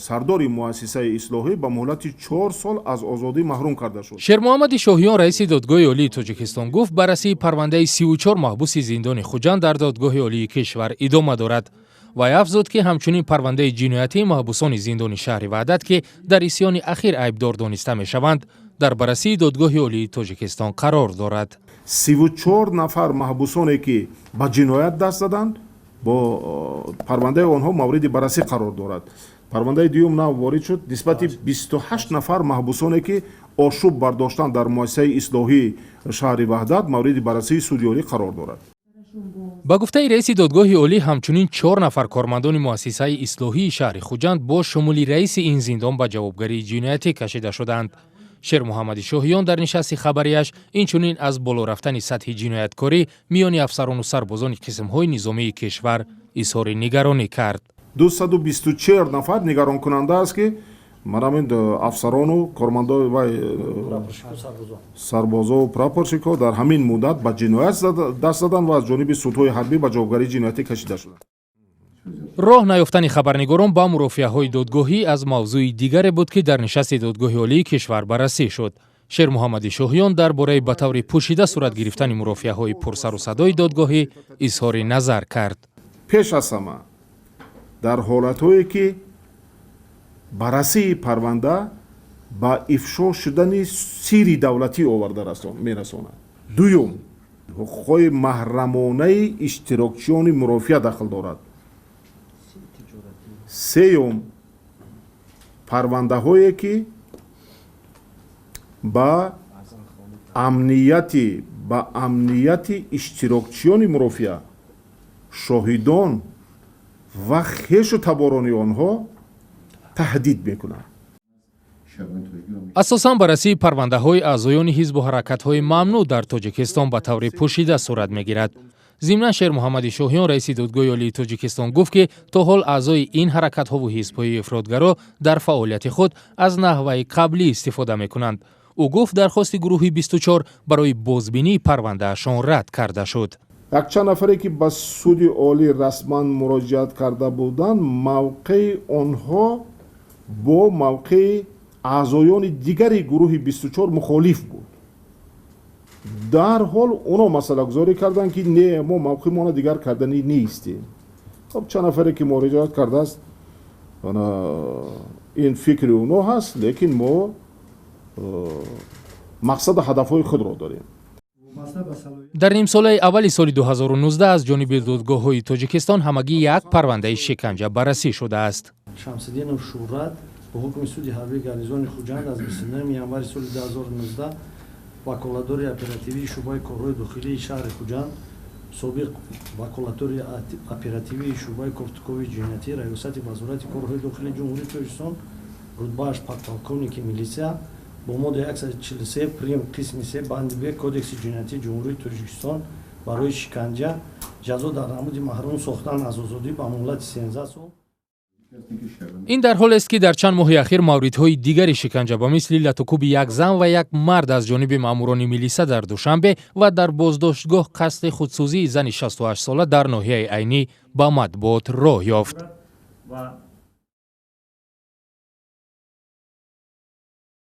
сардори муассисаи ислоҳӣ ба муҳлати 4 сол аз озодӣ маҳрум карда шуд. шермуҳаммади шоҳиён раиси додгоҳи олии тоҷикистон гуфт баррасии парвандаи 34 маҳбуси зиндони хуҷанд дар додгоҳи олии кишвар идома дорад. вай афзуд ки ҳамчунин парвандаи ҷиноятии маҳбусони зиндони шаҳри ваҳдат ки дар исьёни ахир айбдор дониста мешаванд дар баррасии додгоҳи олии тоҷикистон қарор дорад. 34 нафар маҳбусоне ки ба ҷиноят даст заданд бо парвандаи онҳо мавриди баррасӣ қарор дорад. парвандаи дуюм нав ворид шуд нисбати 28 нафар маҳбусоне ки ошуб бардоштанд дар муассисаи ислоҳии шаҳри ваҳдат мавриди баррасии суди олӣ қарор дорад. ба гуфтаи раиси додгоҳи олӣ ҳамчунин 4 нафар кормандони муассисаи ислоҳии шаҳри хуҷанд бо шумули раиси ин зиндон ба ҷавобгарии ҷиноятӣ кашида шуданд. шермуҳаммади шоҳиён дар нишасти хабарияш инчунин аз боло рафтани сатҳи ҷинояткорӣ миёни афсарону сарбозони қисмҳои низомии кишвар изҳори нигаронӣ кард. 224 нафар нигаронкунанда аст ки манамин афсарону кормандои вай сарбозову прапорщикҳо дар ҳамин муддат ба ҷиноят даст заданд ва аз ҷониби судҳои ҳарбӣ ба ҷавобгарии ҷиноятӣ кашида шуданд. роҳ наёфтани хабарнигорон ба мурофиаҳои додгоҳӣ аз мавзӯи дигаре буд ки дар нишасти додгоҳи олии кишвар баррасӣ шуд. шермуҳаммади шоҳиён дар бораи ба таври пӯшида сурат гирифтани мурофиаҳои пурсару садои додгоҳӣ изҳори назар кард. пеш аз ҳама дар ҳолатҳое ки баррасии парванда ба ифшо шудани сирри давлатӣ оварда мерасонад. дуюм ҳуқуқҳои маҳрамонаи иштирокчиёни мурофиа дахл дорад. сеюм парвандаҳое ки ба амнияти иштирокчиёни мурофиа шоҳидон ва хешу таборони онҳо таҳдид мекунад. асосан баррасии парвандаҳои аъзоёни ҳизбу ҳаракатҳои мамнӯъ дар тоҷикистон ба таври пӯшида сурат мегирад. зимнан шермуҳаммади шоҳиён раиси додгоҳи олии тоҷикистон гуфт ки то ҳол аъзои ин ҳаракатҳову ҳизбҳои ифротгаро дар фаъолияти худ аз наҳваи қаблӣ истифода мекунанд. ӯ гуфт дархости гурӯҳи 24 барои бозбинии парвандаашон рад карда шуд. якчанд нафаре ки ба суди олӣ расман муроҷиат карда буданд мавқеи онҳо бо мавқеи аъзоёни дигари гурӯҳи 24 мухолиф буд. дар ҳол оно масъалагузорӣ карданд ки не мо мавқеимона дигар карданӣ нестем. хоб чанд нафаре ки муроҷиат кардааст ин фикри оно ҳаст, лекин мо мақсаду ҳадафҳои худро дорем. дар нимсолаи аввали соли 2019 аз ҷониби додгоҳҳои тоҷикистон ҳамагӣ як парвандаи шиканҷа баррасӣ шудааст. Шамсиддинов Шӯҳрат бо ҳукми суди ҳарбии гарнизони Хуҷанд аз 29 январи соли 2019 ваколатдори оперативии шӯъбаи корҳои дохилии шаҳри Хуҷанд, собиқ ваколатдори оперативии шӯъбаи кортикови ҷиноятӣ раёсати вазорати корҳои дохилии ҷумҳурии Тоҷикистон, рутбааш подполковники милисия бо моддаи 143 прим қисми 3 банди б кодекси ҷиноятии ҷумҳурии Тоҷикистон барои шиканҷа ҷазо дар намуди маҳрум сохтан аз озодӣ ба муҳлати 13 сол. ин дар ҳолест ки дар чанд моҳи ахир мавридҳои дигари шиканҷа ба мисли латукуби як зан ва як мард аз ҷониби маъмурони милиса дар Душанбе ва дар боздоштгоҳ қасди худсӯзии зани 68 сола дар ноҳияи Айнӣ ба матбуот роҳ ёфт.